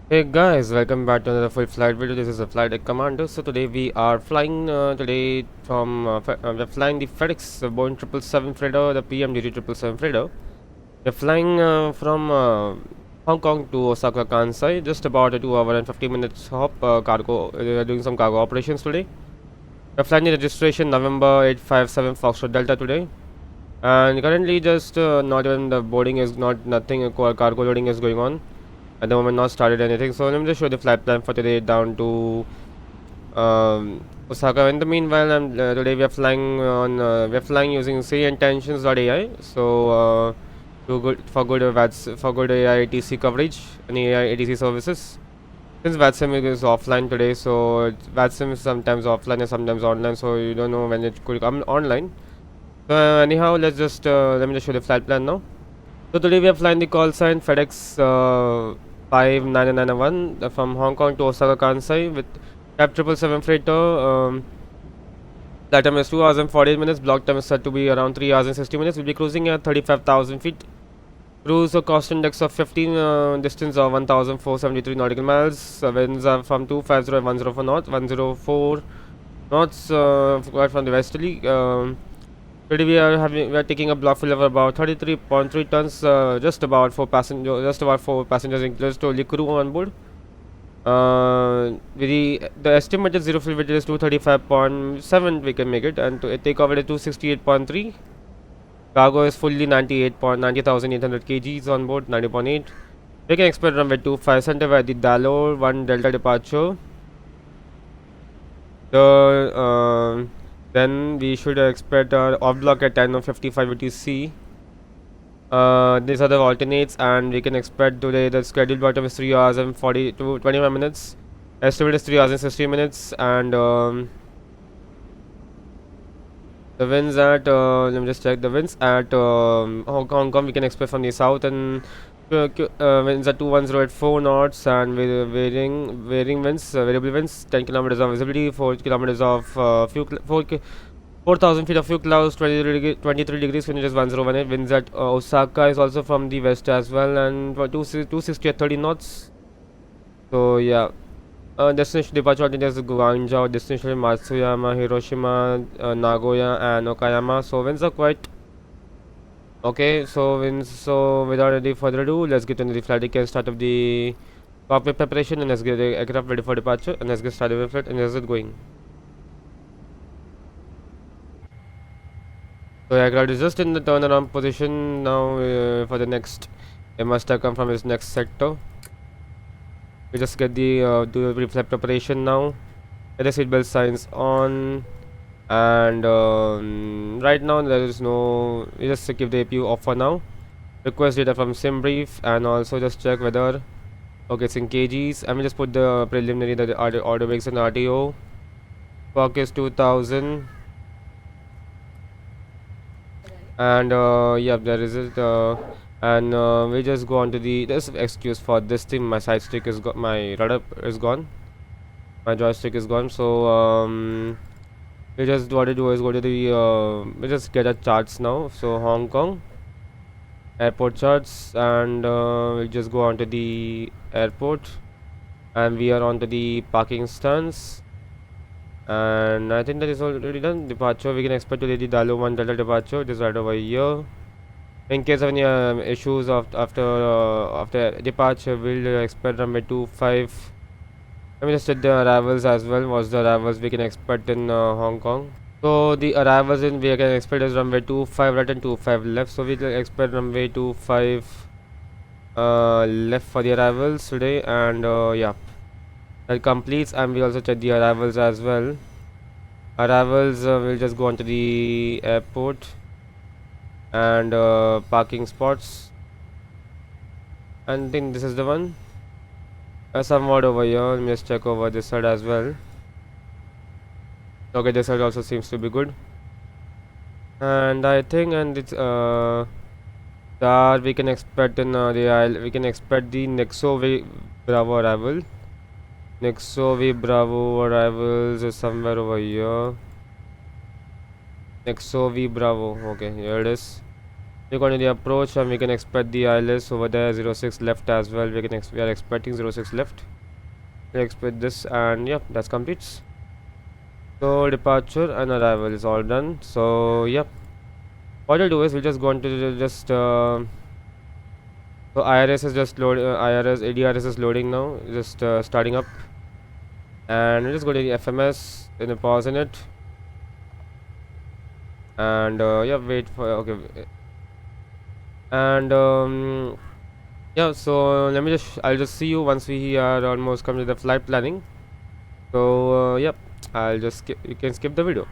Hey guys, welcome back to another full flight video. This is a flight deck commander. So today we are flying today from we're flying the Fedex Boeing 777 freighter, the PMDG 777 freighter. We're flying from Hong Kong to Osaka, Kansai. Just about a 2 hour and 50 minutes hop cargo. We're doing some cargo operations today. We're flying the registration November 857 Foxtrot Delta today. And currently just not even the boarding is nothing cargo loading is going on at the moment, not started anything. So let me just show the flight plan for today down to Osaka. In the meanwhile, today we are flying using intentions.ai. So to good for good for good AI ATC coverage and AI ATC services. Since VATSIM is offline today, so VATSIM is sometimes offline and sometimes online, so you don't know when it could come online. So anyhow, let me just show the flight plan now. So today we are flying the call sign Fedex 59991 from Hong Kong to Osaka, Kansai with Cap 777 freighter. Flight time is 2 hours and 48 minutes. Block time is set to be around 3 hours and 60 minutes. We'll be cruising at 35,000 feet. Cruise a cost index of 15, distance of 1,473 nautical miles. Winds are from 250 and 104 knots. 104 knots right from the westerly. Today we are taking a block full of about 33.3 tons, just about four passengers included totally crew on board. The estimated zero fuel weight is 235.7. We can make it, and to take over at 268.3. Cargo is fully 90,800 kgs on board, 90.8. We can expect runway 25 center at the Dalore 1 Delta departure. Then we should expect off block at 10:55 UTC. These are the alternates, and we can expect today the scheduled bottom is 3 hours and 25 minutes. Estimate is 3 hours and 60 minutes, and the winds at let me just check the winds at Hong Kong. We can expect from the south and winds at 210 at 4 knots, and with varying winds, variable winds, 10 kilometers of visibility, 4 kilometers of 4,000 feet of fuel clouds, 23 degrees, wind is 1018. Winds at Osaka is also from the west as well, and for 260 at 30 knots. So yeah. Destination departure alternatives Guangzhou, destination Matsuyama, Hiroshima, Nagoya, and Okayama. So winds are quite okay. So without any further ado, let's get into the flight deck and start of the cockpit preparation, and let's get the aircraft ready for departure, and let's get started with it, and let's get going. So aircraft is just in the turnaround position now for the next. It must have come from its next sector. We just get the do the pre-flight preparation now. Get the seatbelt signs on, and right now there is no. We just keep the APU off for now. Request data from SimBrief, and also just check whether okay it's in kgs. And we just put the preliminary the order breaks and RTO. Clock is 2000. And yeah, there is it. And we just go on to the this excuse for this thing. My side stick is got my rudder is gone. My joystick is gone. So we just what to do is go to the we just get a charts now. So Hong Kong airport charts, and we'll just go on to the airport, and we are on to the parking stands. And I think that is already done. Departure, we can expect to the Dalu 1 Delta departure. It is right over here. In case of any issues after departure, we'll expect runway 25. Let me just check the arrivals as well. What's the arrivals we can expect in Hong Kong? So the arrivals in we can expect is runway 25 right and 25 left. So we can expect runway 25 left for the arrivals today, and yeah. That completes, and we also check the arrivals as well. Arrivals, we'll just go on to the airport and parking spots, and I think this is the one. Somewhat over here. Let me just check over this side as well. Okay, this side also seems to be good, and I think it's that we can expect in we can expect the Nexo Bravo arrival. Nexo Bravo arrivals is somewhere over here. Nexo Bravo. Okay, here it is. We're going to the approach and we can expect the ILS over there 06 left as well. We are expecting 06 left. We expect this, and yeah, that's completes. So departure and arrival is all done. So yeah, what I'll do is we'll just go on to just so IRS is just load IRS ADRS is loading now, just starting up, and we'll just go to the FMS, then a pause in it, and yeah, wait for okay, and yeah. So let me just I'll just see you once we are almost come to the flight planning. So yep, I'll just skip. You can skip the video.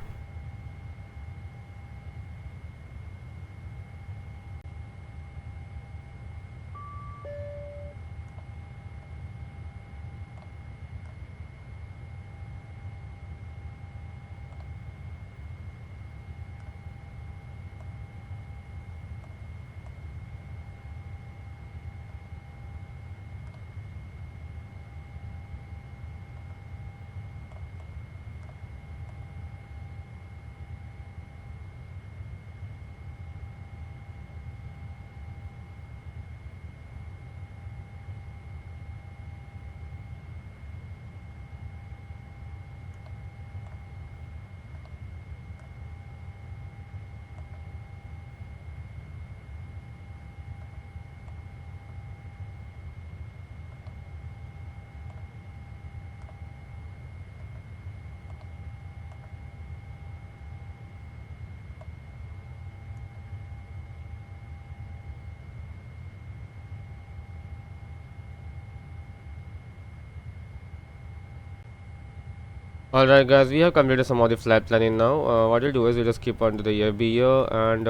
Alright guys, we have completed some of the flight planning now. What we'll do is we'll just keep on to the ABO and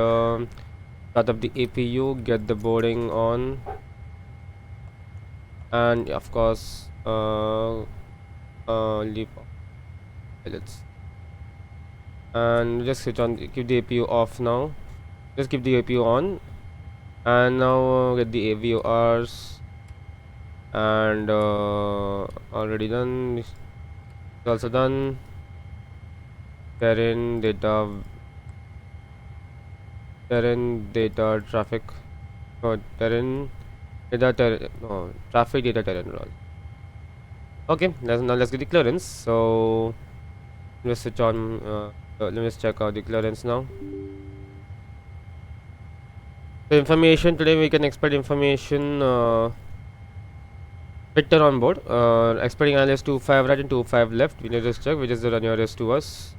start up the APU, get the boarding on, and of course leave pilots, and just switch on, keep the APU off now, just keep the APU on, and now get the AVORs, and already done, it's also done. Terrain data traffic, no terrain data no traffic data terrain roll. Okay, let's get the clearance. So let's switch on. Let me just check out the clearance now. So information today we can expect information. Victor on board. Expecting ILS 25 right and 25 left. We need to just check which is the nearest to us.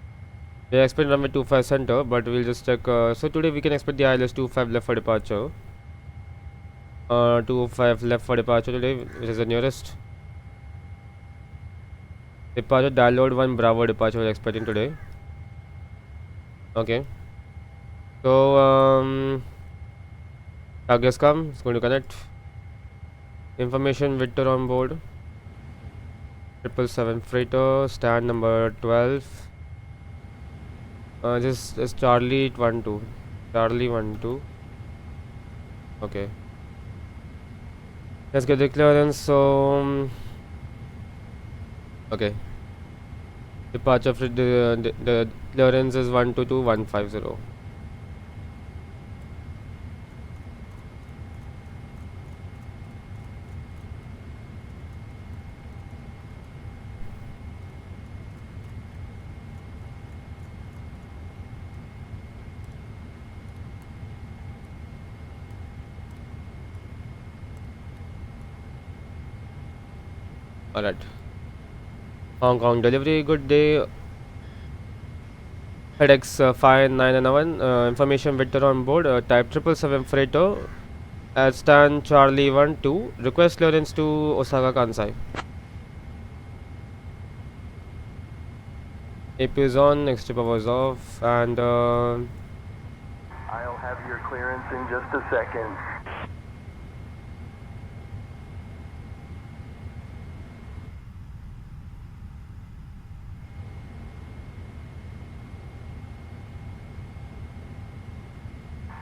They expect runway 25 center, but we'll just check. So today we can expect the ILS 25 left for departure. 25 left for departure today, which is the nearest. Departure download 1 Bravo departure we're expecting today. Okay. So targets come. It's going to connect. Information Victor on board. 777 freighter, stand number 12. This is Charlie 12. Charlie 12. Okay. Let's get the clearance. So okay. Departure for the clearance is 122150. Alright. Hong Kong delivery, good day. Fedex 5991. Information Victor on board. Type 777 freighter. At stand Charlie 12. Request clearance to Osaka, Kansai. AP is on, extra power is off, and I'll have your clearance in just a second.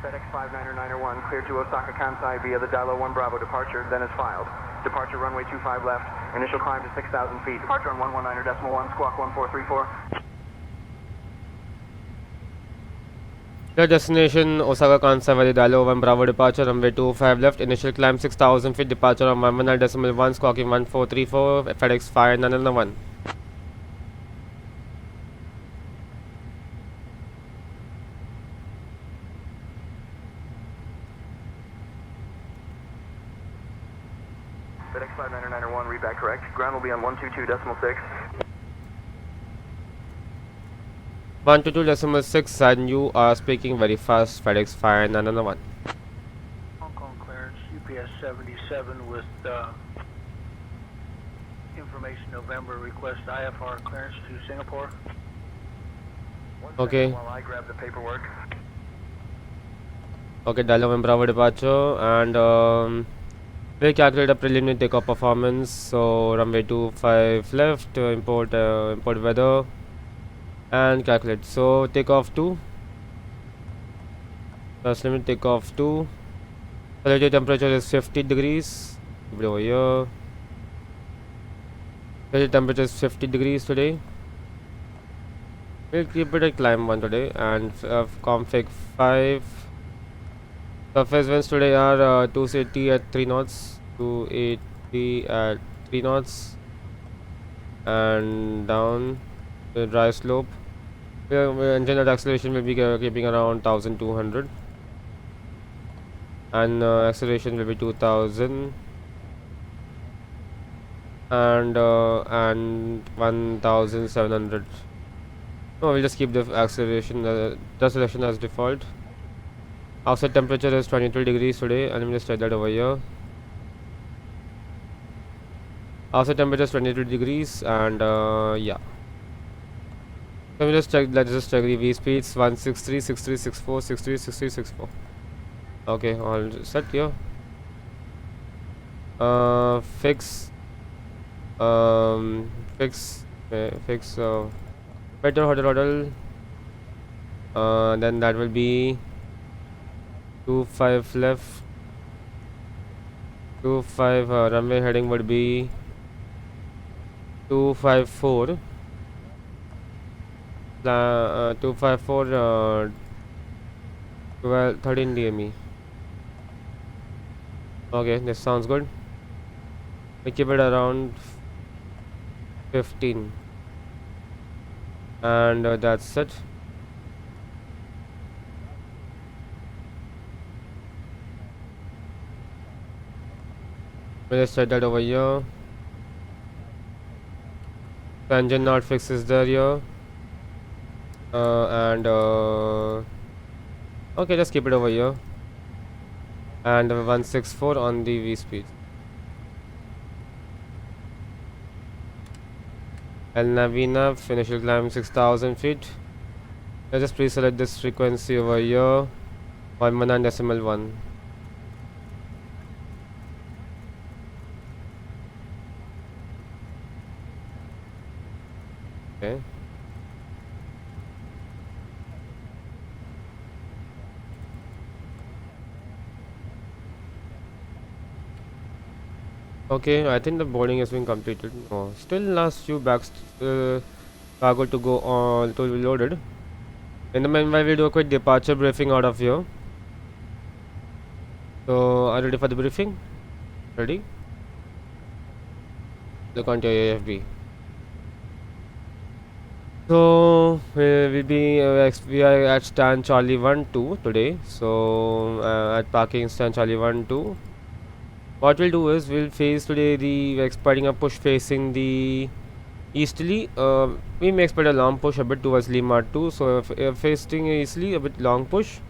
FedEx 5991, clear to Osaka Kansai via the Dalo 1 Bravo departure, then is filed. Departure runway 25 left, initial climb to 6,000 feet. Departure on 119.1, squawk 1434. Your destination Osaka Kansai Valley Dialo 1 Bravo departure runway 25 left, initial climb 6000 feet, departure on 119.1, squawking 1434, FedEx 5991. FedEx 5991, read back correct. Ground will be on 122.6. 122.6 and you are speaking very fast, FedEx 5991. Hong Kong clearance, UPS 77 with information November, request IFR clearance to Singapore. Okay. While I grab the paperwork. Okay, Dialo 1 Bravo departure and we calculate a preliminary takeoff performance. So runway 25 left, import weather and calculate. So takeoff 2. That's limit takeoff 2. Relative temperature is 50 degrees. Keep it over here. Relative temperature is 50 degrees today. We'll keep it at climb 1 today and config 5. Surface winds today are 280 at 3 knots, 280 at 3 knots, and down the dry slope. Engine at acceleration will be keeping around 1200, and acceleration will be 2000, and 1700. No, we'll just keep the acceleration, deceleration as default. Outside temperature is 23 degrees today, and let me just type that over here. Outside temperature is 22 degrees, and yeah. Let me just check. Let's just check the V speeds: 163, 63, 64, 63, 63, 64. Okay, all set here. Fix. Fix. Better hotel. Then that will be 25 left. 25 runway heading would be 254. 254 12 13 DME. Okay, this sounds good. We keep it around 15, and that's it. We'll just set that over here. The engine not fix is there here. Okay, just keep it over here, and 164 on the V speed. El Navina, initial climb 6000 feet. Let's just pre-select this frequency over here, 119.1. Okay. Okay, I think the boarding has been completed. No, still last few bags cargo to go on to be loaded. In the meanwhile, we'll do a quick departure briefing out of here. So, are you ready for the briefing? Ready? Look on your AFB. So we are at stand Charlie 1-2 today. So at parking stand Charlie 1-2. What we'll do is we'll face today we're expecting a push facing the easterly. We may expect a long push a bit towards Lima 2. So if facing easterly, a bit long push,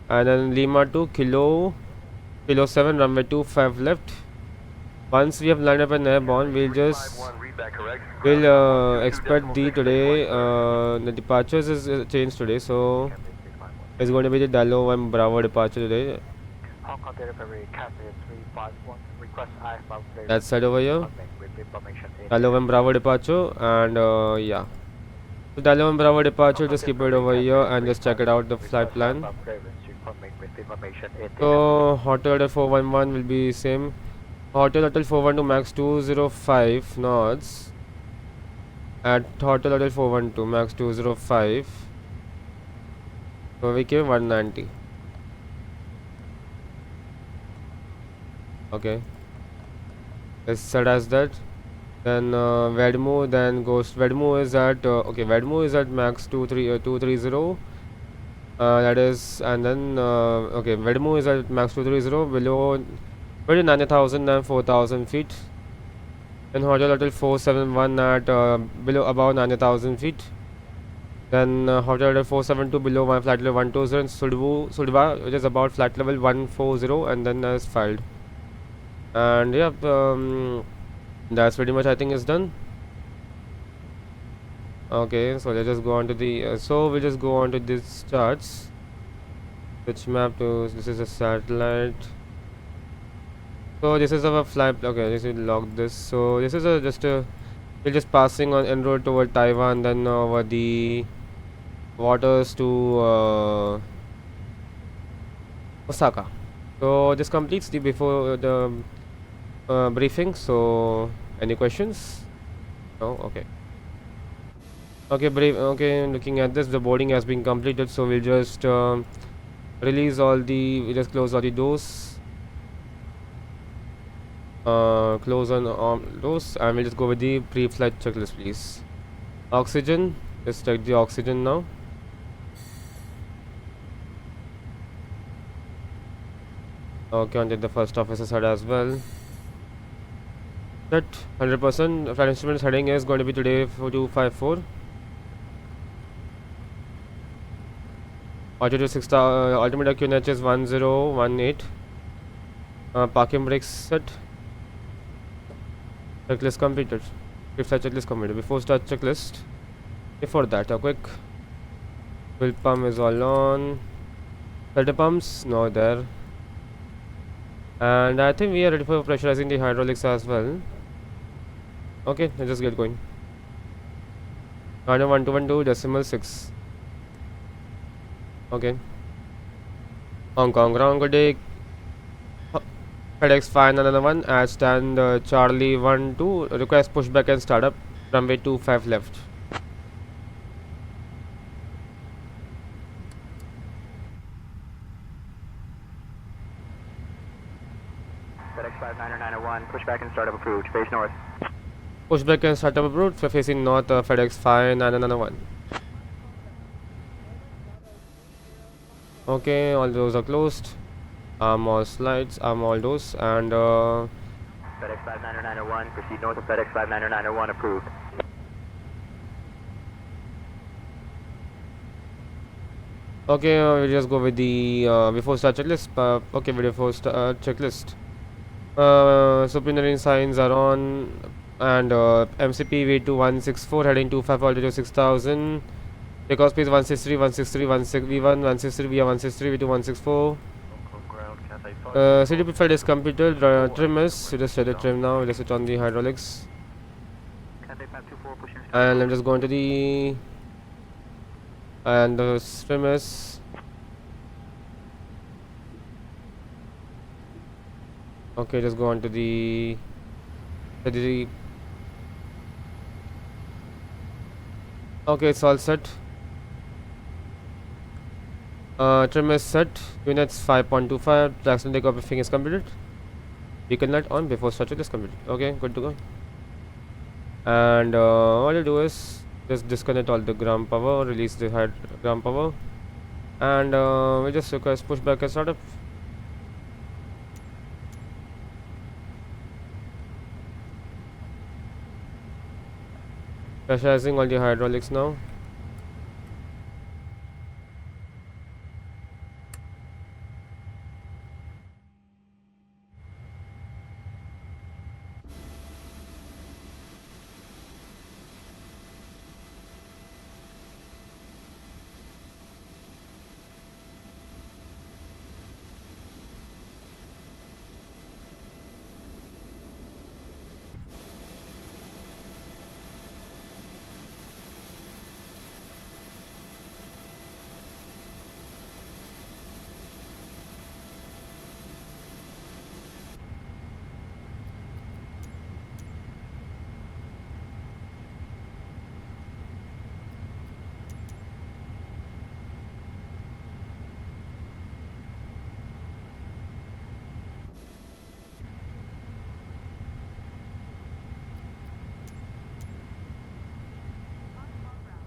and then Lima 2 kilo 7 runway 25 left. Once we have lined up an airborne, we'll expect today the departures is changed today, so it's going to be the Dialo 1 Bravo departure today. Hong Kong delivery, Kansai 351, request IFR clearance. That side over here. Dialo 1 Bravo departure, and yeah. So Dialo 1 Bravo departure, just keep it over here and just check it out the flight plan. So Hotel 411 will be same. Hotel 412 max 205 knots. At Hotel 412 max 205. So we came 190. Okay, it's set as that. Then Vedmo, then Ghost. Vedmo is at okay. Vedmo is at max 230. That is, and then okay. Vedmo is at max 230 below between 90,000 and 4,000 feet. Then Hotel Hotel 471 at below above 90,000 feet. Then Hotel Hotel 472 below one flight level 120, and Sudva which is about flight level 140, and then is filed. And yep, that's pretty much I think is done. Okay, so let's just go on to the so we'll just go on to these charts. Switch map to this is a satellite. So this is our flight. Okay, this will log this. So this is a just a we're just passing on en route toward Taiwan, then over the waters to Osaka. So this completes the before the briefing. So any questions? No. Okay. Okay, brief. Okay, looking at this, the boarding has been completed. So we'll just release all the. We just close all the doors. Close on doors, and we'll just go with the pre-flight checklist, please. Oxygen. Let's check the oxygen now. Okay, on the first officer side as well. Set 100%. Flight instruments heading is going to be today 4254. Altitude 6. Ultimate QNH is 1018. Parking brakes set. Checklist completed. Pre-flight checklist completed. Before start checklist. Before that, a quick fuel pump is all on. Filter pumps, no there. And I think we are ready for pressurizing the hydraulics as well. Okay, let's just get going. 1212.6. Okay. Hong Kong, ground good day. Fedex 591 at stand Charlie 12. Request pushback and startup. Runway 25 left. FedEx 59901, pushback and startup approved. Face north. Pushback and startup approved. Facing north, Fedex 59901. Okay, all those are closed. All slides, all those, and FedEx 59901, proceed north of FedEx 59901, approved. okay, we'll just go with the before start checklist. Okay, before start checklist. Superior signs are on, and MCP V2164 heading 25 altitude 6000. Takeoff speed 163, 163, 16 V1, 163, via 163, V2164. CDP flight is completed. Trim is, we just set the trim now. Let's switch on the hydraulics. And I'm just going to the and the trim is okay. Just go on to the okay. It's all set. Trim is set. Units 5.25. Traction takeoff briefing is completed. Beacon light on before structure is completed. Okay, good to go. And all you do is just disconnect all the ground power, release the ground power, and we just request pushback and startup. Pressurizing all the hydraulics now.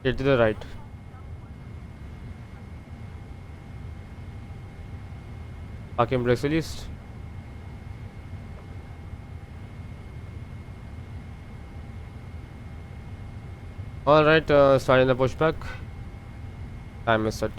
Get to the right. Parking brakes released. Alright, starting the pushback. Time is set.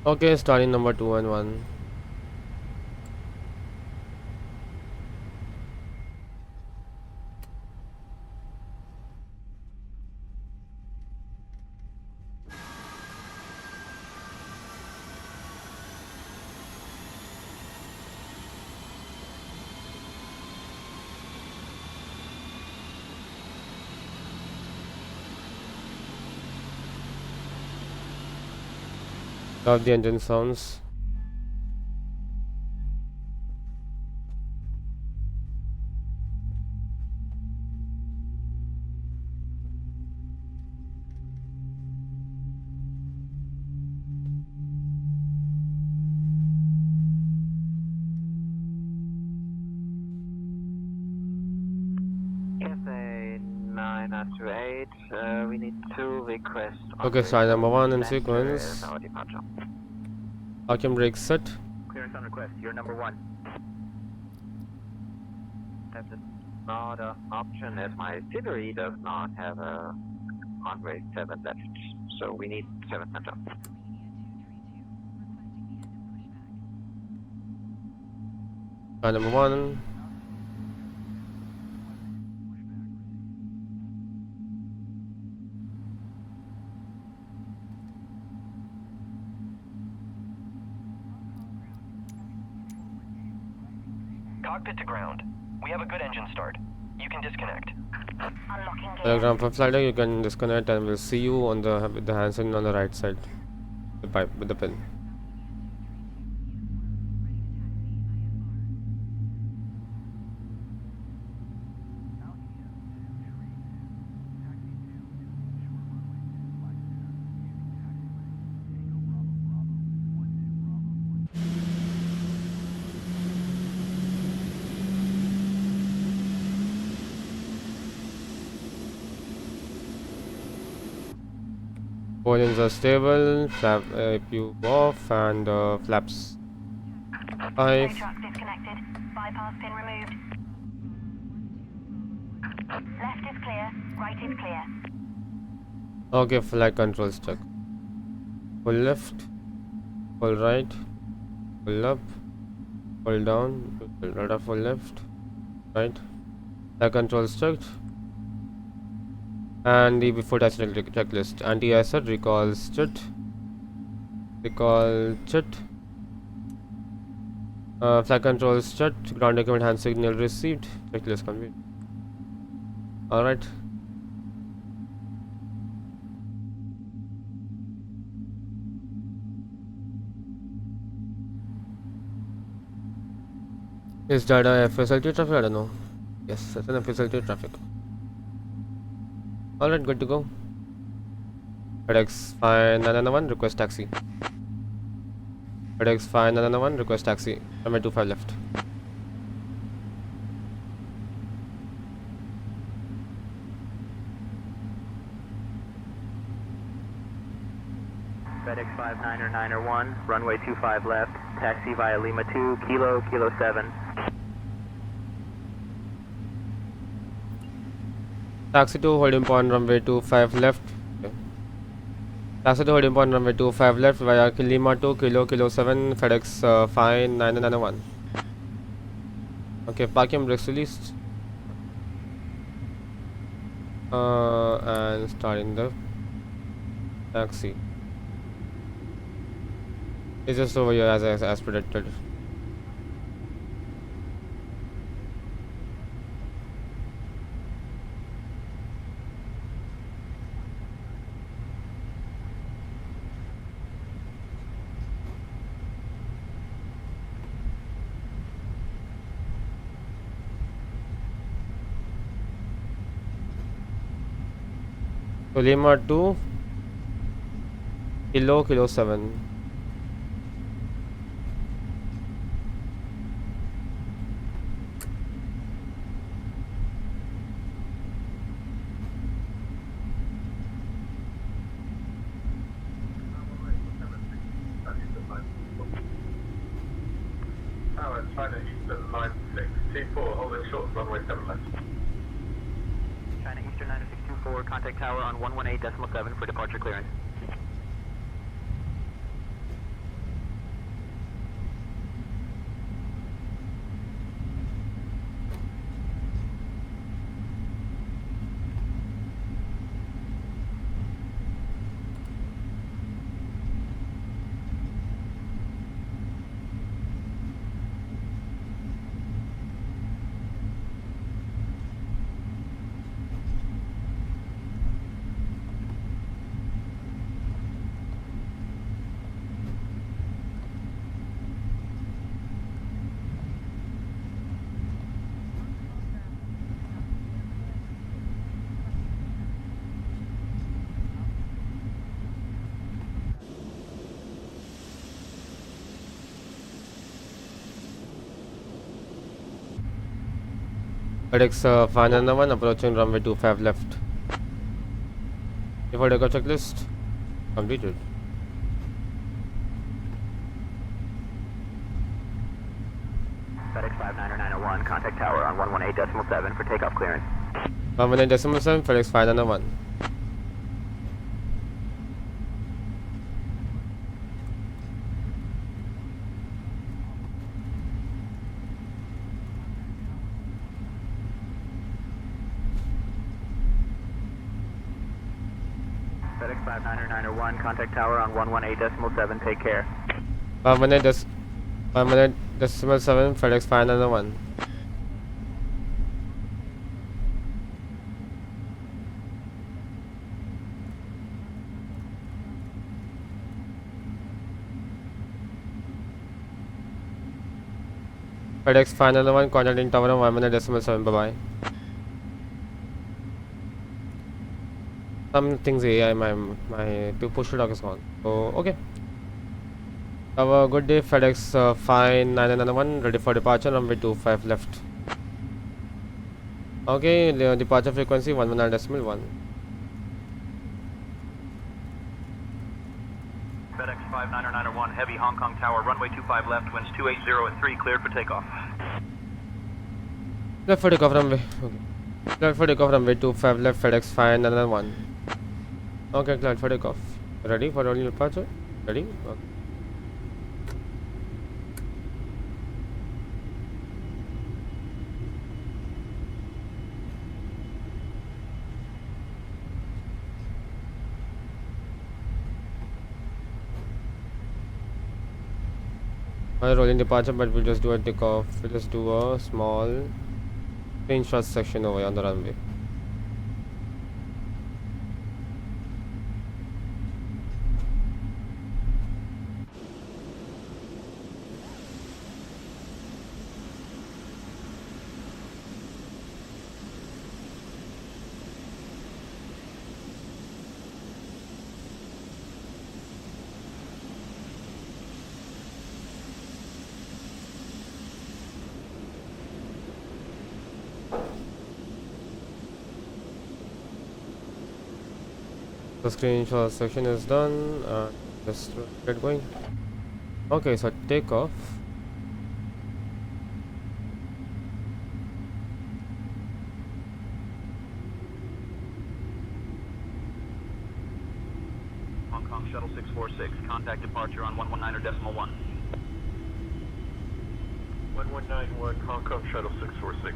Okay, starting number 2 and 1. Love the engine sounds. Kansai 928, we need 2 requests. Okay, start number 1 in sequence. Our departure. Parking brakes set. Clearance on request. You're number 1. That is not an option as my auxiliary does not have a runway 7 left, so we need 7 center. Start number 1. Cockpit to ground. We have a good engine start. You can disconnect. Telegram for flighter, you can disconnect and we'll see you on the with the handset on the right side. The pipe with the pin. Engines are stable, flap APU off and flaps 5. Truck disconnected. Bypass pin removed. Left is clear. Right is clear. Okay, flight controls check. Full left, full right, full up, full down, radar full left, right. Flight controls checked. And the before touch checklist. Anti-acid recalls chit. Recall chit. Flight controls chit. Ground document hand signal received. Checklist complete. Alright. Is that a FSLT traffic? I don't know. Yes, it's an FSLT traffic. Alright, good to go. Fedex 5991, request taxi. Fedex 5991, request taxi. Runway 25 left. FedEx 59901, runway 25 left, taxi via Lima 2, Kilo 7. Taxi to holding point runway 25 left. Okay. Taxi to holding point runway 25 left via Lima 2, Kilo 7, Fedex 5991. Okay, parking brakes released. And starting the taxi. It's just over here as predicted. So Lima 2 Kilo 7. Tower, China Eastern 9624, holding short, runway 7 left. China Eastern 9624, contact tower on 118.7 for departure clearance. Fedex final 1 approaching runway 25 left. Before takeoff checklist completed. FedEx 59901, contact tower on 118.7 for takeoff clearance. 118.7 FedEx final 1. FedEx 59901, contact tower on 118.7, take care. 118.7 FedEx final 1. FedEx final 1 contacting tower on 118.7. Bye bye. Some things AI my push to talk is gone. So okay. Have a good day. FedEx 59991 ready for departure. Runway 25 left. Okay, the departure frequency 119.1. FedEx 59901, heavy Hong Kong Tower, runway 25 left, winds 280 at 3, cleared for takeoff. Left for takeoff runway. Okay. Cleared for takeoff runway 25 left. FedEx 59991. Okay, cleared for takeoff. Ready for rolling departure? Ready? Okay. Rolling departure, but we'll just do a takeoff. We'll just do a small screenshot section over on the runway. The screenshot section is done. Just get going. Okay, so takeoff. Hong Kong Shuttle 646, contact departure on 119.1. 1191, Hong Kong Shuttle 646.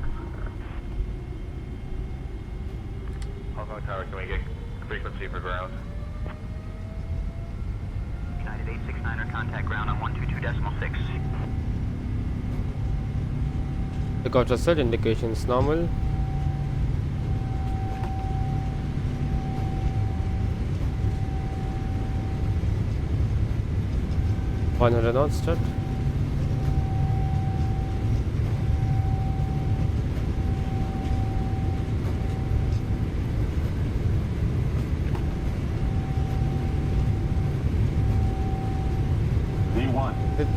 Hong Kong Tower, can we get frequency for ground? United 869er, contact ground on 122.6. The got set indications normal. $100 knots start. V1. Hit.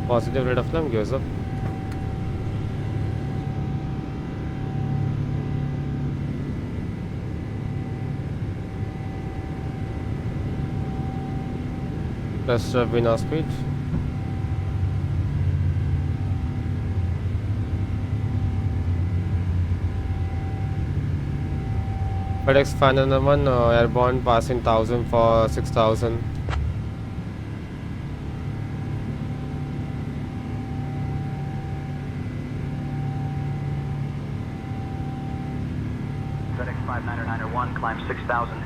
Positive rate of climb goes up. Plus wind speed. FedEx 501 airborne passing 1000 for 6000. FedEx 59901, climb 6000.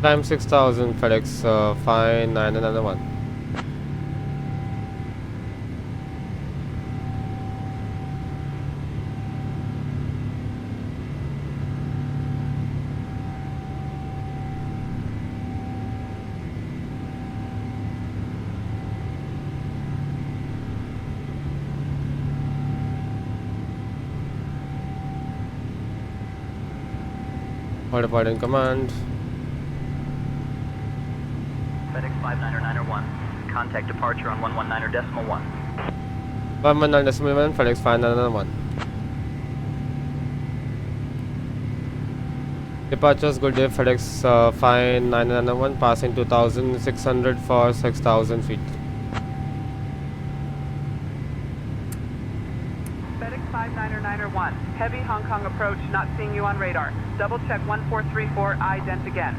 Climb 6000 FedEx 59901. Order part in command. FedEx 59901, contact departure on 119.1. 119.1 FedEx 59901. Departures good day FedEx 59901 passing 2600 for 6000 feet. FedEx 59901, heavy Hong Kong approach, not seeing you on radar. Double check 1434, ident again.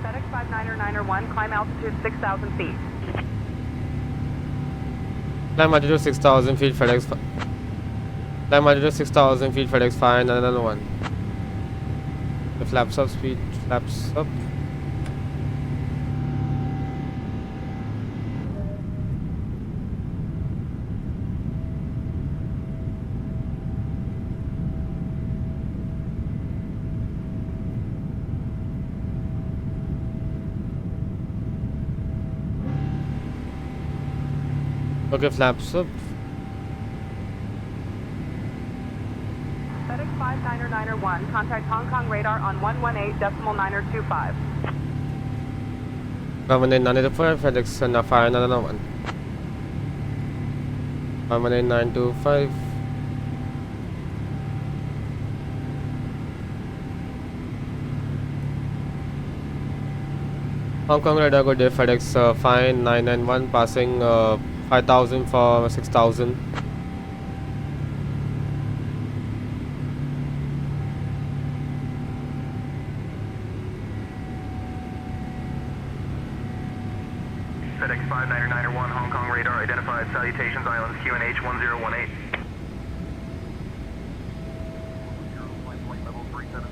FedEx 59901, climb altitude 6,000 feet. Climb altitude 6000 feet FedEx. Climb altitude 6000 feet FedEx 59901. The flaps up, speed flaps up. Okay, flaps up. FedEx 59901, contact Hong Kong radar on 118.925. Government 995 FedEx 59901. 519.925. Hong Kong radar good day FedEx 5991 passing 5000 for 6000. FedEx 59901, Hong Kong radar identified, salutations, islands QNH 1018. Level 370.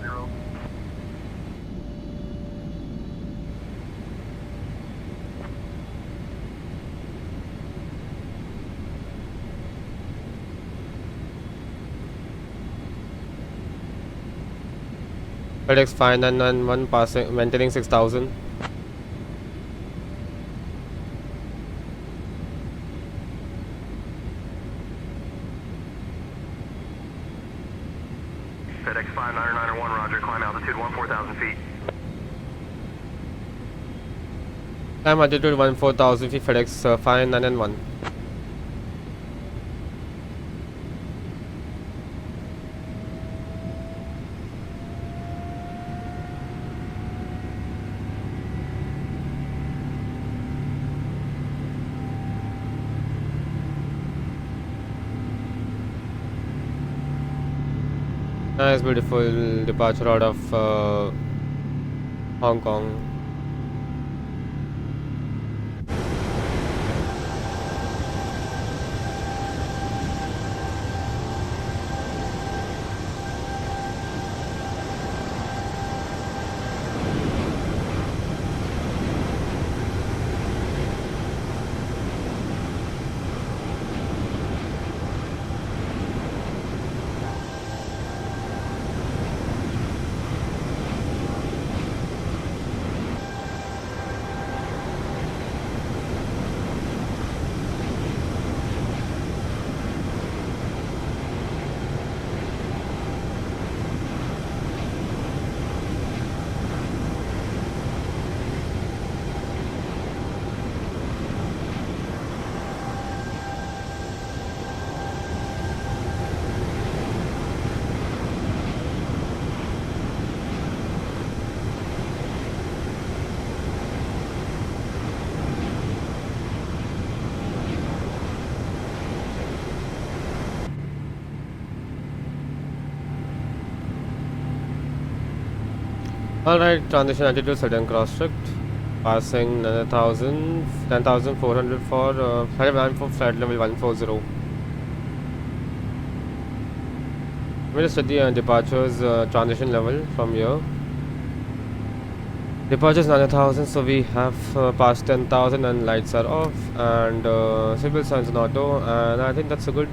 FedEx 5991 passing maintaining 6000. FedEx 59901, roger, climb altitude 14,000 feet. Climb altitude 14,000 feet FedEx 591. Nice, beautiful departure out of Hong Kong. Alright, transition altitude set and cross strict. Passing 10,400 for flight level 140. We'll just set the departures transition level from here. Departures 9,000, so we have passed 10,000 and lights are off, and civil signs in auto, and I think that's a good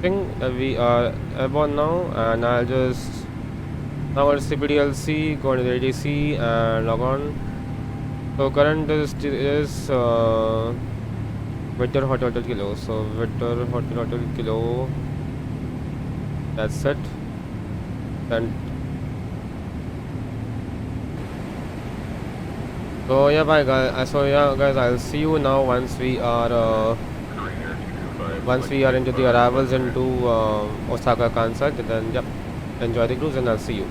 thing that we are airborne now. And I'll just now go to CPDLC, go into the ADC and log on. So current is Victor Hotel Kilo, so Victor Hotel Kilo, that's it. And so yeah, bye guys. So yeah, guys, I'll see you now once we are into the arrivals into Osaka, Kansai. Then yep, enjoy the cruise, and I'll see you.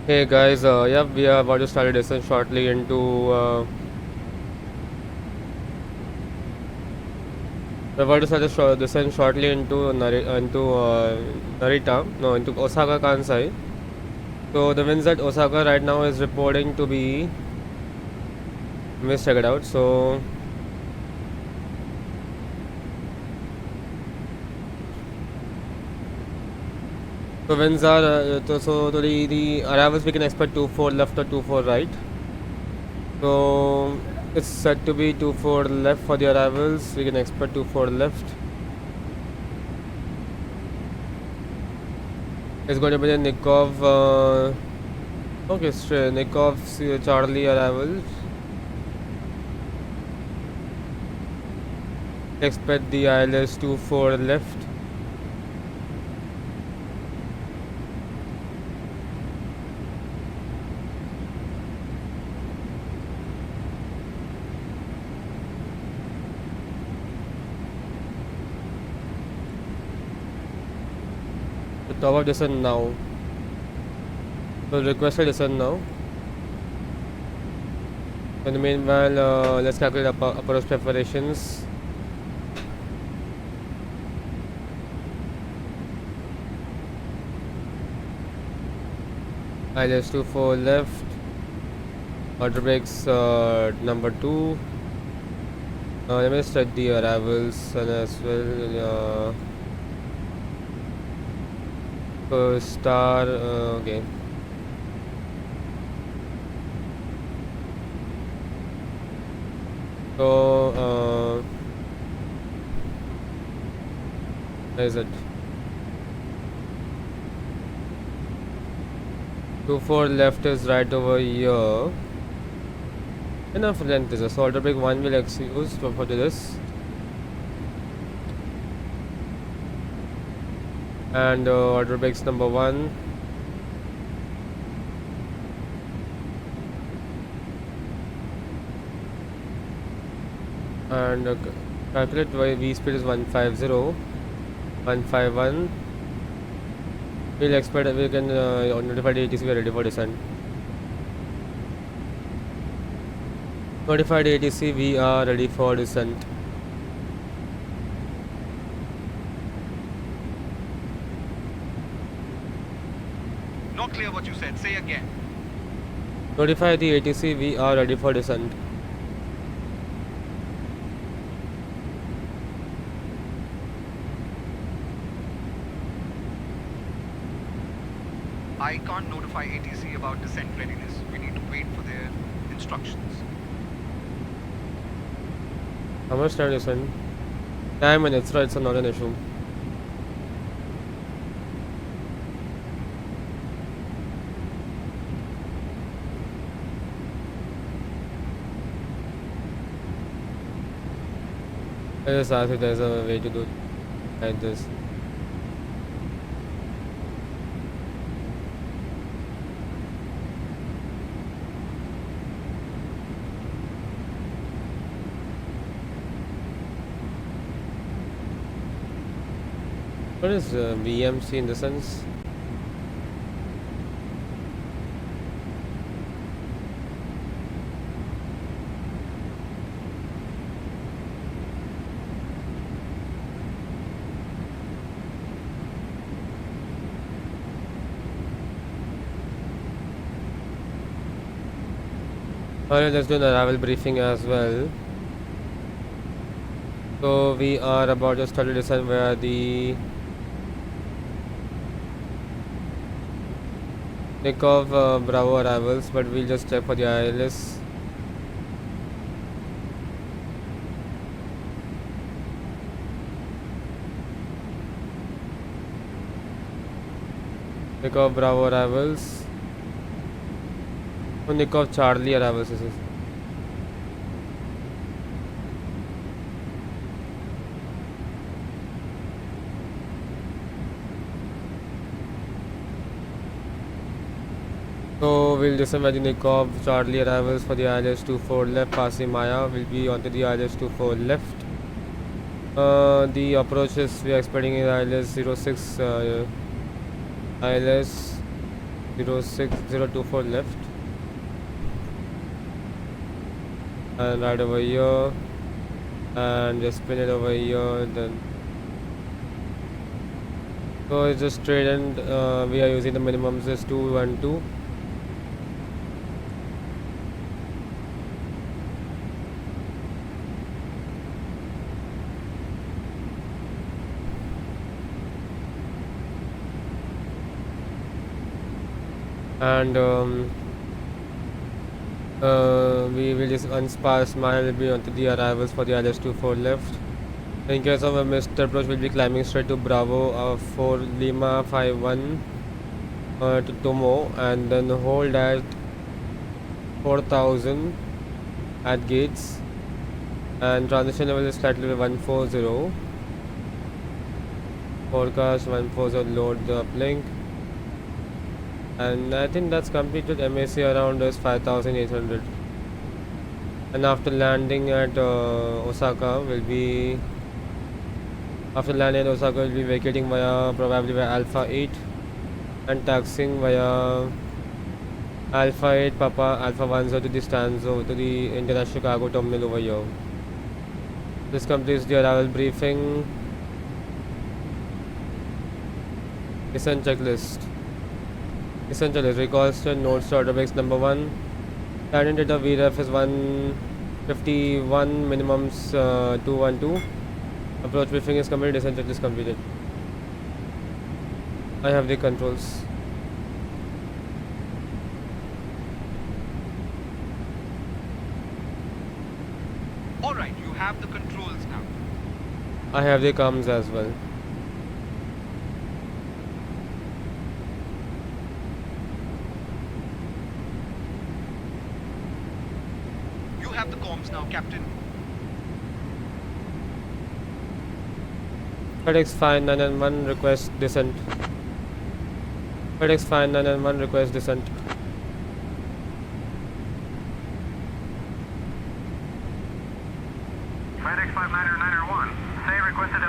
Hey guys, yeah, we are about to start a descent shortly into we're about to start a descent shortly into Narita, no, into Osaka, Kansai. So the winds at Osaka right now is reporting to be, let's check it out. So winds are so to the arrivals we can expect 24 left or 24 right. So it's set to be 24 left for the arrivals. We can expect 24 left. It's going to be the Nikov okay, Nikov Charlie arrivals. Expect the ILS 24 left. Top of descent now. So request a descent now. In the meanwhile, let's calculate approach preparations. ILS 24 left. Order brakes number 2. Let me set the arrivals and as well. Star, okay. So, where is it? 24 left is right over here. Enough length is a solder brake 1 will excuse for this. And order brakes number 1. And calculate why V speed is 150, 151. We'll expect we can notify the ATC we are ready for descent. Notify the ATC we are ready for descent. Not clear what you said. Say again. Notify the ATC we are ready for descent. I can't notify ATC about descent readiness. We need to wait for their instructions. How much time is it? 9 minutes, right? So not an issue. I just asked if there's a way to do it like this. What is VMC in the sense? Alright, let's do an arrival briefing as well. So we are about to start to descend via the takeoff Bravo arrivals, but we'll just check for the ILS. Takeoff Bravo arrivals. Oh, takeoff Charlie arrivals. This is. So we'll descend by the takeoff Charlie arrivals for the ILS 24 left, passing Maya. We'll be onto the ILS 24 left. The approaches we are expecting is ILS 06, ILS 06024 left, and right over here, and just spin it over here. Then so it's just straight, and we are using the minimums is 212. And we will just unspar smile will be onto the arrivals for the ILS 24 left. In case of a missed approach, we'll be climbing straight to Bravo 4 Lima 51 to Tomo, and then hold at 4000 at gates, and transition level is slightly 140. Forecast 140, load the uplink. And I think that's completed. MAC around is 5800. And after landing at Osaka, we'll be vacating via probably via Alpha 8 and taxiing via Alpha 8 Papa Alpha 10 to the Stanzo to the International Cargo Terminal over here. This completes the arrival briefing. Descent checklist. Essential is recalls to notes to order breaks number 1. Landing data VREF is 151, minimums 212. Approach briefing is completed, descent checklist completed. I have the controls. Alright, you have the controls now. I have the comms as well. Have the comms now, Captain. Fedex 5991 request descent. Fedex 5991 request descent. Fedex 5991, say requested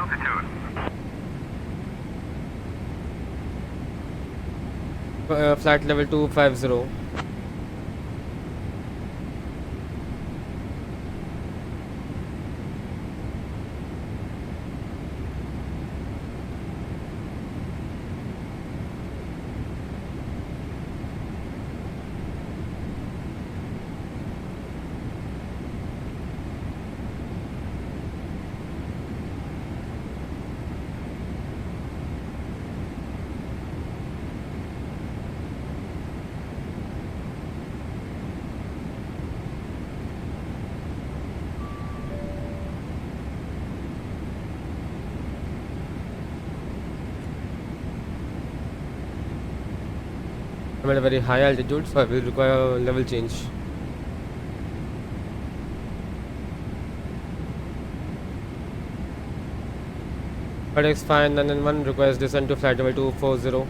altitude. Flight level 250. I'm at a very high altitude, so I will require a level change. FedEx 591 requires descent to flight level 240.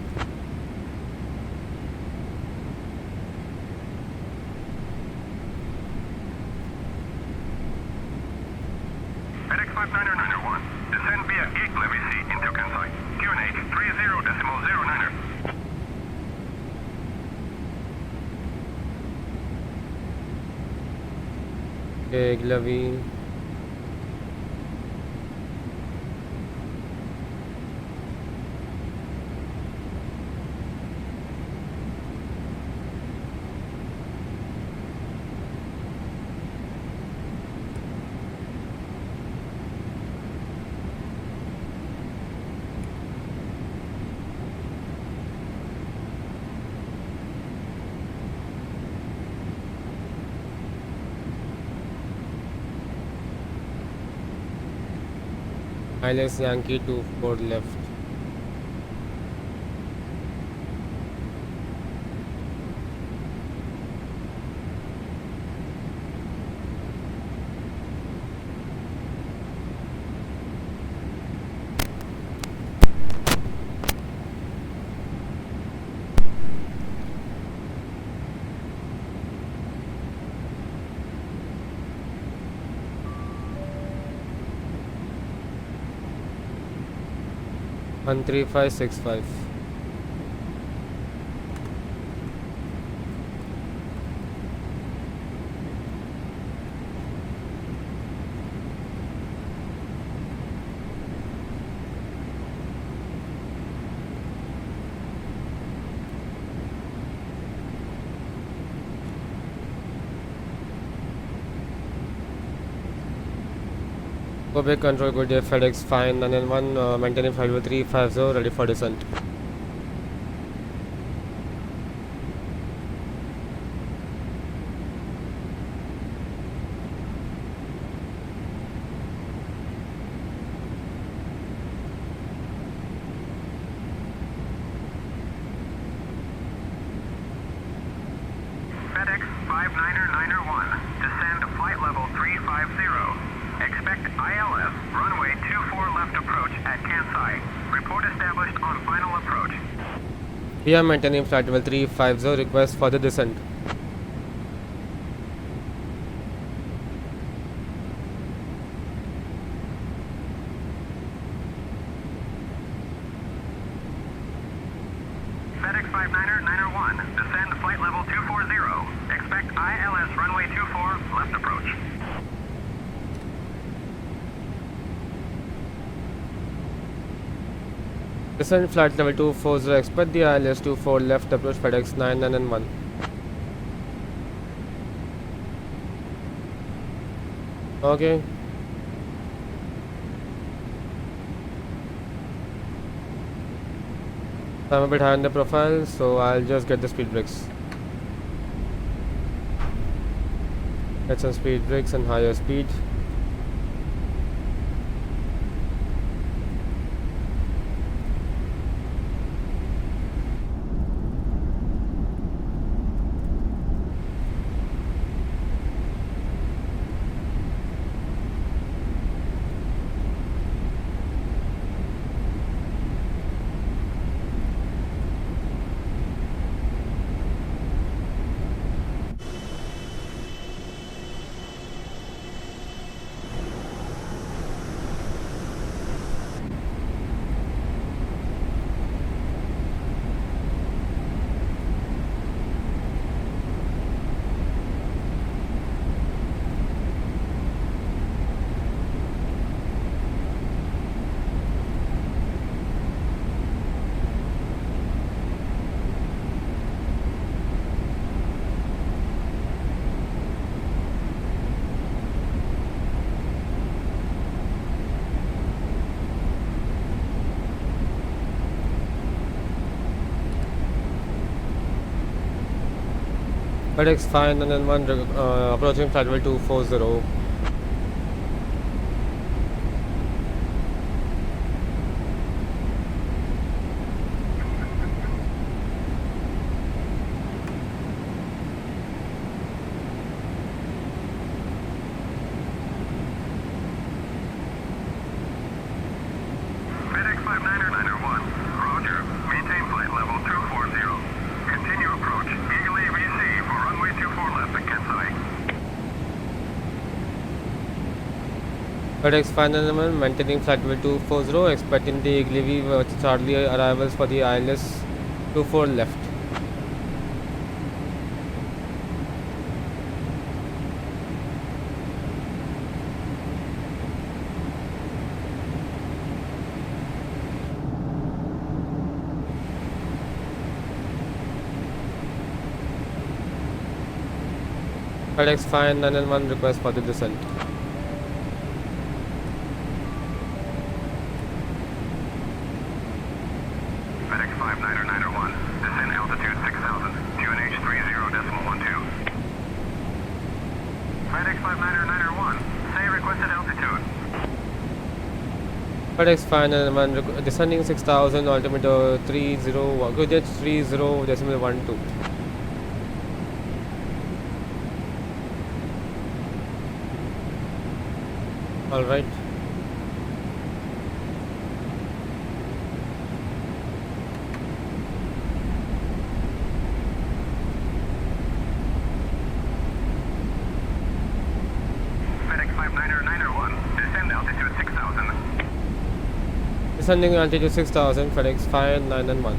FedEx 59901, descend via gate levy C into Kansai. QNH 30.09er. Okay, Glavy. ILS Yankee 24 left. One 3565. Quebec control good day, FedEx 591, maintaining flight level 350, ready for descent. FedEx 59901, descend flight level 350. Expect ILS, runway 24 left approach at Kansai. Report established on final approach. We are maintaining flight level 350, request for the descent. FedEx 59901, descend flight level 240. Expect ILS, runway 24 left approach. Descent flight level 240, expect the ILS 24 left approach, FedEx 991. Okay. I'm a bit high on the profile, so I'll just get the speed brakes. Get some speed brakes and higher speed. FedEx 591 approaching flight level 240. 59er 1. Roger. Maintain flight level 240. Continue approach. Eagle AVC for runway 24 left at Kansai. FedEx 591 maintaining flight level 240, expecting the Eagle Charlie arrivals for the ILS 24 left. FedEx 591 request for the descent. FedEx 59er 1. Descend altitude 6,000. QNH 30.12. FedEx 59er 1. Say requested altitude. FedEx 591 descending 6000, altimeter 30, QNH 30.12. All right. FedEx 59er 1. Descend altitude 6,000. Descending altitude 6000, FedEx 591.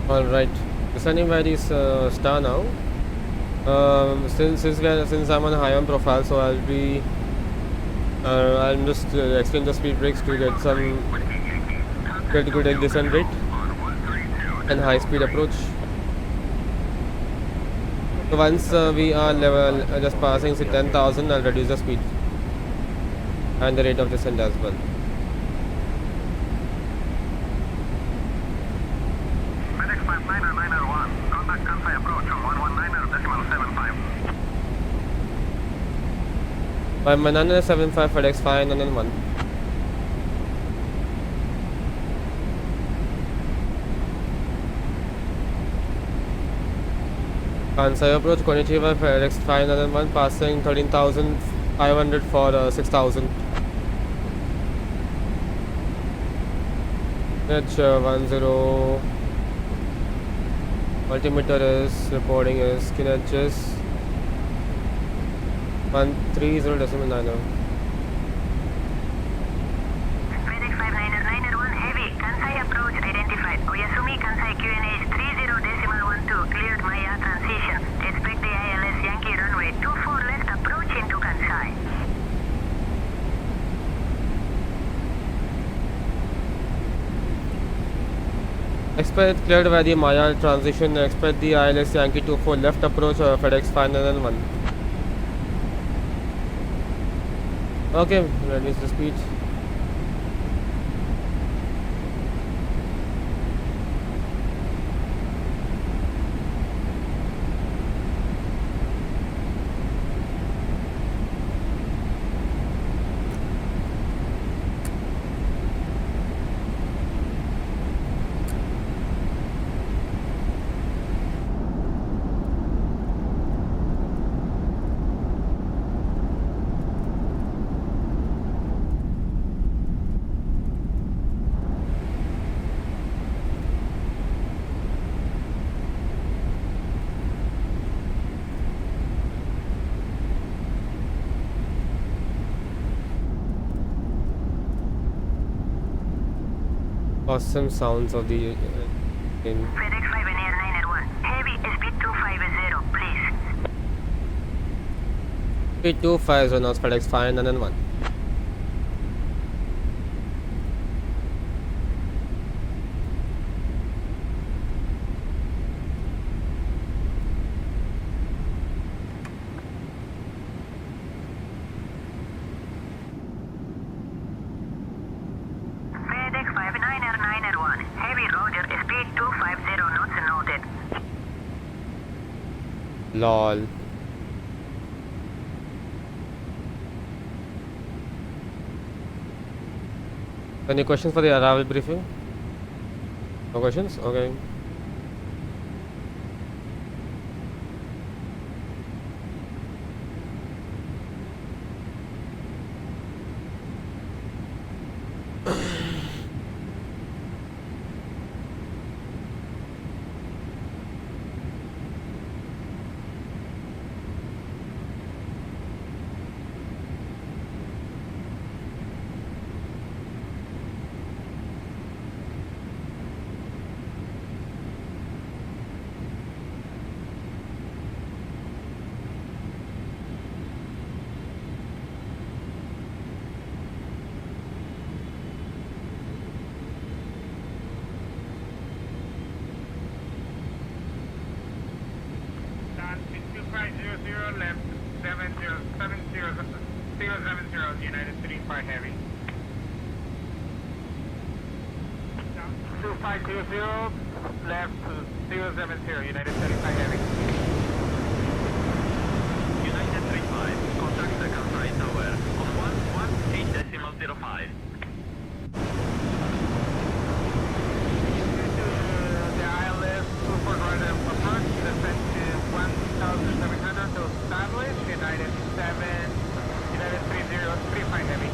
Alright, descending by this star now. Since I'm on a high on profile, so I'll just extend the speed brakes to get good descent rate and high speed approach. So once we are level just passing 10,000, I'll reduce the speed and the rate of descent as well. FedEx 59er 1. Contact Kansai approach on 119.75. 579.75 FedEx 591. Kansai approach, Konnichiwa, FedEx 591, passing 13,500 for 6,000. H10, altimeter is, reporting is, QNH 130.90. FedEx 59er 1 heavy. Kansai approach identified. Oyasumi Kansai QNH 30.12 cleared Maya transition. Expect the ILS Yankee runway 24 left approach into Kansai. Expect cleared by the Maya transition. Expect the ILS Yankee 24 left approach, FedEx 591. Okay, reduce the speed. Awesome sounds of the in FedEx 59er 1 heavy speed 250 please. Speed 250 knots, FedEx 591. FedEx 59901, heavy Roger, speed 250 knots noted. Lol. Any questions for the arrival briefing? No questions? Okay. left 070 United 35 Heavy. 2520 left 070 United 35 Heavy. United 35, contact the Kansai Tower on 118.05. The ILS 24 radar approach, descent to 1,700 to establish, United 3035 Heavy.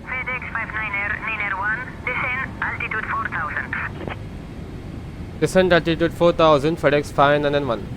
FedEx 59901, descend altitude 4000. Descent altitude 4000, FedEx 591.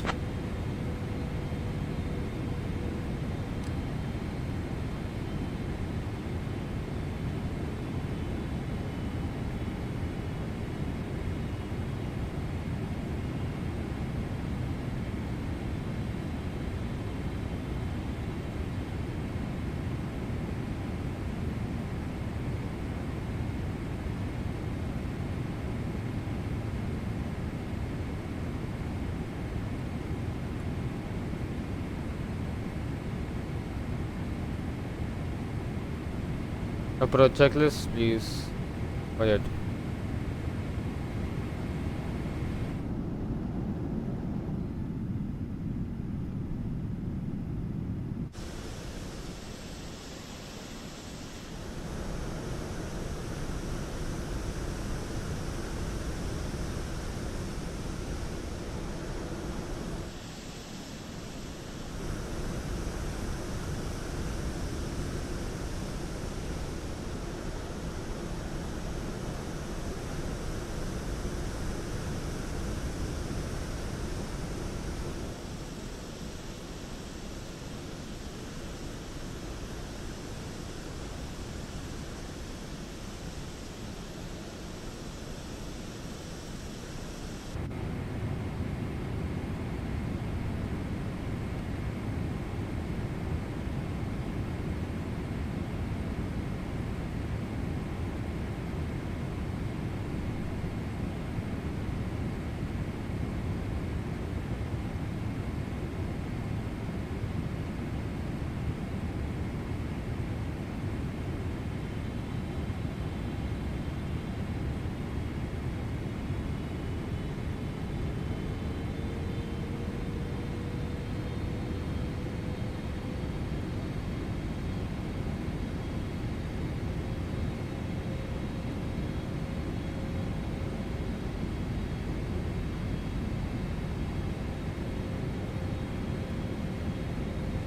Approach checklist, please. Quiet.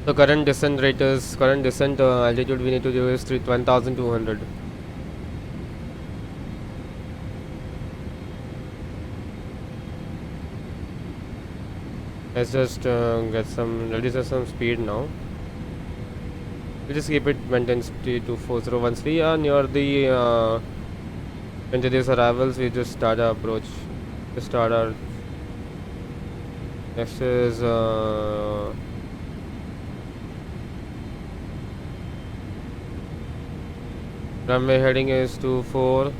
So current descent altitude we need to do is 1200. Let's just get some reduce some speed now. We just keep it maintained speed to 40. Once we are near the into these arrivals, we just start our approach. Just start our Next is runway heading is 24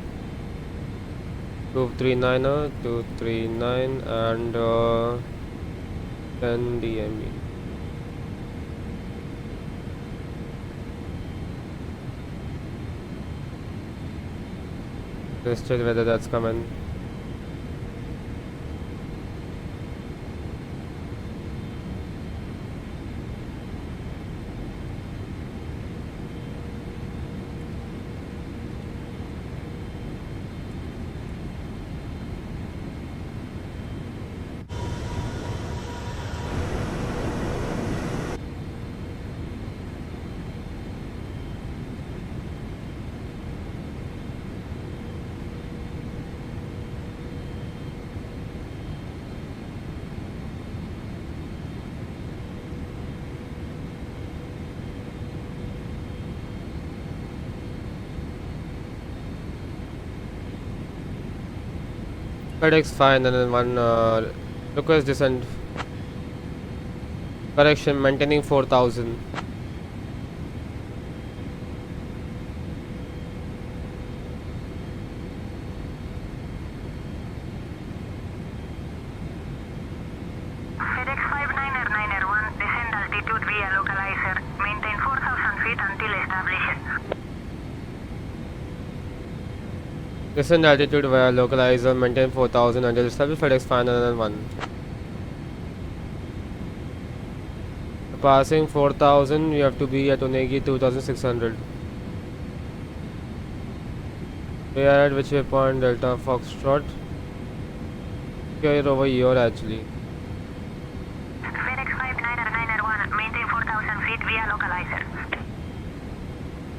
239 239 and 10 DME. Let's check whether that's coming. Fedex fine and then one request descent. Correction, maintaining 4000. FedEx 599er1, descend altitude via localizer. Maintain 4,000 feet until established. Descend altitude via localizer, maintain 4000 until established. Fedex fine and then one. Passing 4000, we have to be at Onegi 2600. We are at which waypoint? Delta Foxtrot. Here over here actually. FedEx 599er1, maintain 4,000 feet via localizer.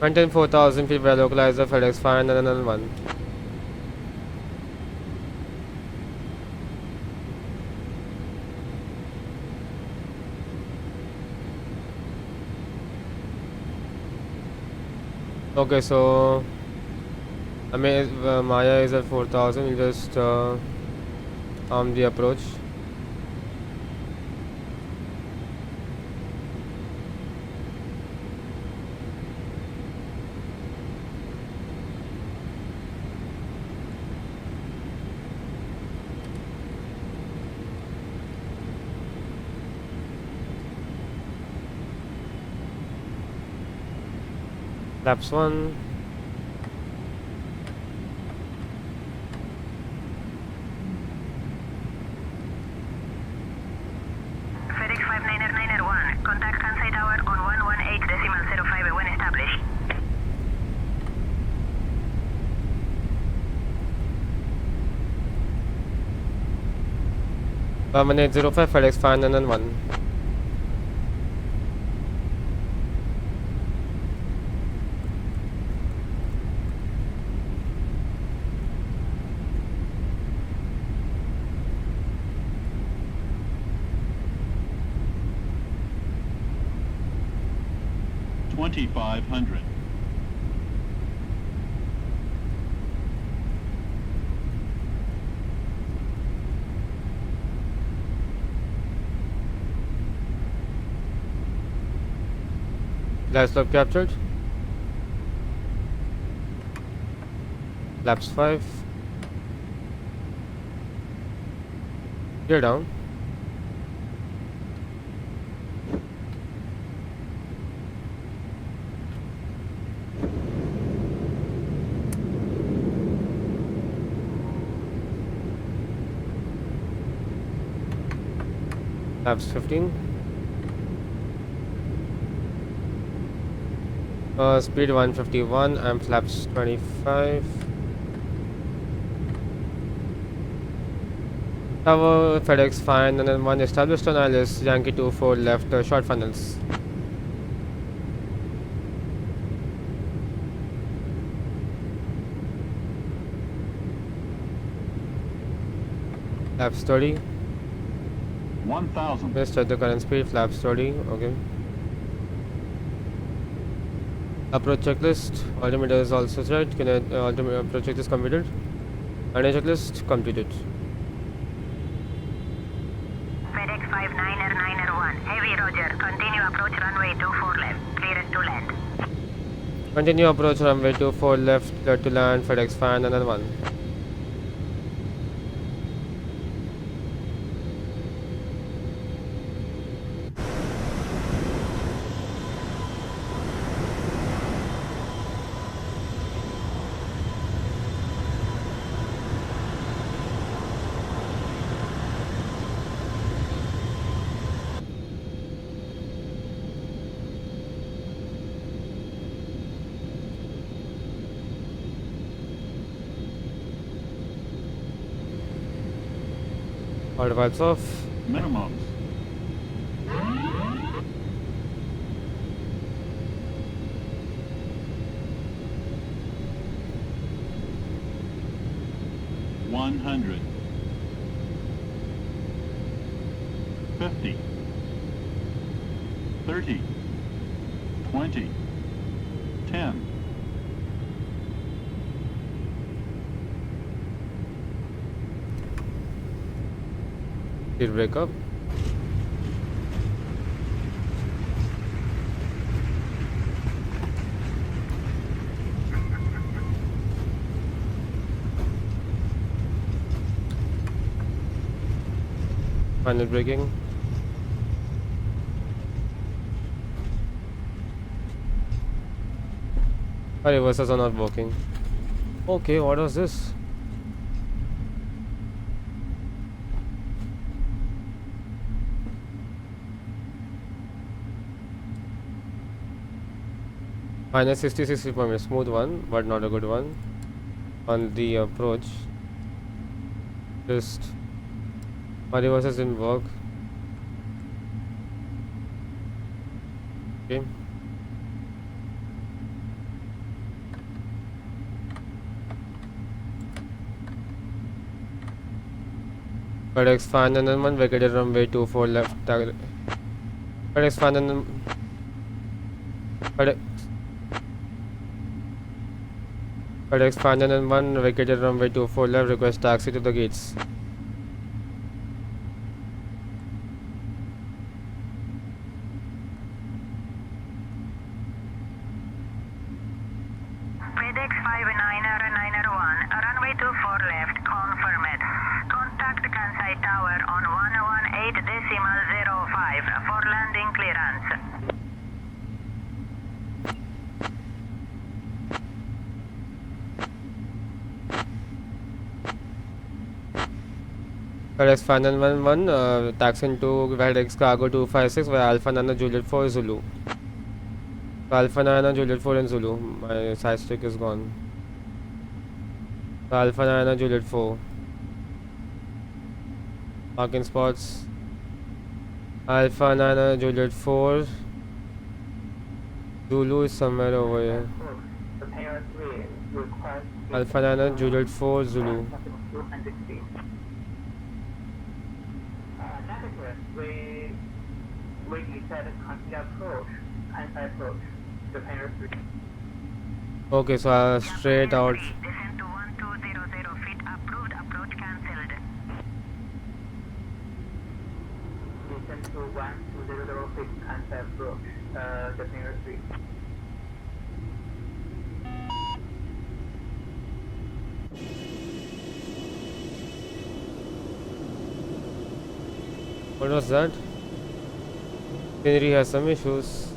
Maintain 4000 feet via localizer. Fedex fine and then one. Okay, so I mean Maya is at 4000. We'll just arm the approach. Laps 1. FedEx 599er1, contact Kansai Tower on 118.05 when established. Permanent 05 FedEx fine and then 1. $2,500. Last slope captured. Laps 5. Gear down. Laps 15. Speed 151 and flaps 25. Tower FedEx fine and then 1 established on ILS Yankee 24 left short funnels. Laps 30. 1,000. Let's check the current speed. Flaps 30. Okay. Approach checklist. Altimeter is also set. Can I approach checklist completed? And a checklist completed. FedEx FedEx5991. Heavy, roger. Continue approach runway 24 left. Clearance to land. Continue approach runway 24 left, clear to land, FedEx 5991. All valves off. Minimums. One hundred. 50. 30. 20. 10. Speed break up. Final braking. My reversers are not working. Okay, what was this? Minus 66 per minute, smooth one, but not a good one. On the approach, just my reversers didn't work. Okay. FedEx 5991 vacated runway 24 left. FedEx 5991. FedEx 5991 vacated runway 24 left. Request taxi to the gates. FedEx 5991, runway 24 left, confirmed. Contact Kansai Tower on 118.05 for landing clearance. FedEx 5911 taxing to FedEx Cargo 256 via Alpha Nano Juliet 4 Zulu. Alpha Nano Juliet 4 in Zulu. My side stick is gone. Alpha Nano Juliet 4. Parking spots. Alpha Nano Juliet 4. Zulu is somewhere over here. Alpha Nano Juliet 4 Zulu. We decided to approach, Kansai approach, Japan 3. Okay, so straight out. Descend to 1200 feet, approved, approach cancelled. Descend to 1200 feet, Kansai approach, Japan 3. What was that? Scenery has some issues.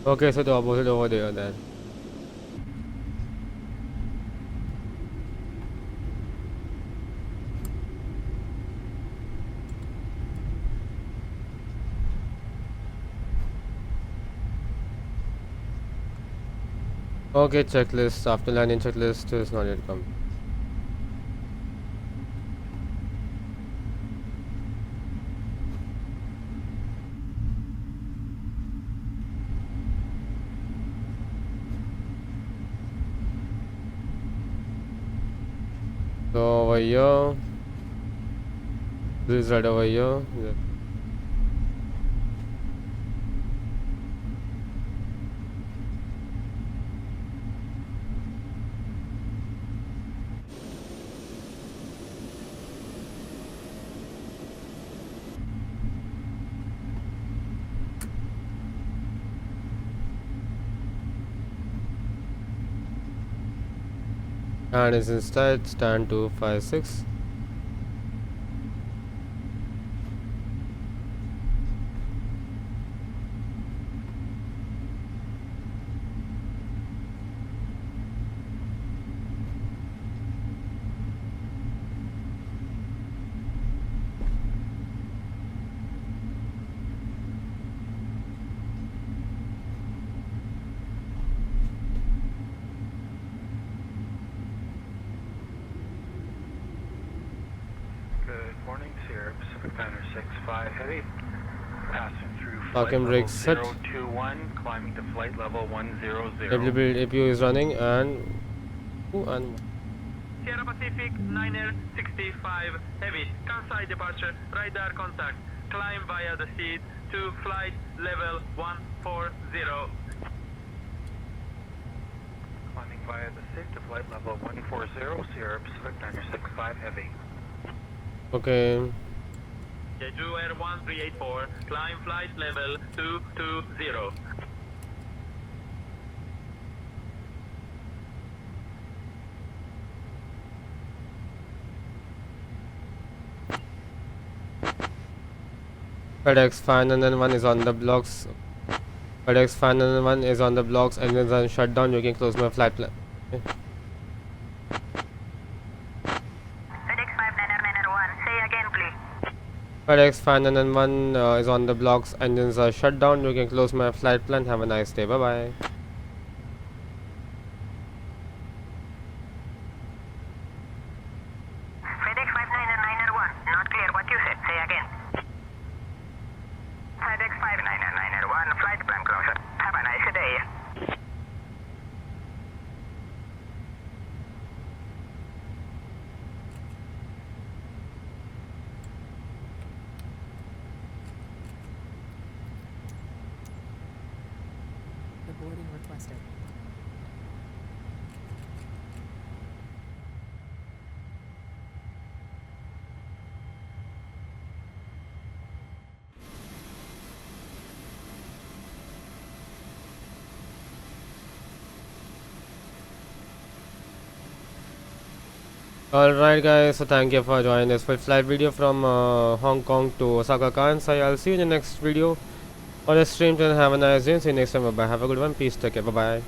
Okay, so the opposite over there then. Okay, checklist. After landing checklist is not yet come. So over here, this is right over here. Yeah. And it's instead stand 256. Good morning, Sierra Pacific Diner 65 Heavy. Passing through Parking flight brake set. level 021, climbing to flight level 100. Build APU is running and Sierra Pacific Niner 65 Heavy. Kansai departure. Radar contact. Climb via the seat to flight level 140. Climbing via the seat to flight level 140, Sierra Pacific Diner 65 Heavy. okay. Jeju Air 1384. Climb flight level 220. FedEx 501 is on the blocks. FedEx 501 is on the blocks. Engines are shut down. You can close my flight plan. Okay. FedEx 59901, say again please. FedEx 501 is on the blocks. Engines are shut down. You can close my flight plan. Have a nice day. Bye bye. FedEx 59901, not clear what you said, say again. FedEx 59901, flight plan closer. Have a nice day. The boarding requested. Alright guys, so thank you for joining this full flight video from Hong Kong to Osaka, Kansai. I'll see you in the next video on the stream and have a nice day. See you next time. Bye bye. Have a good one. Peace. Take care. Bye bye.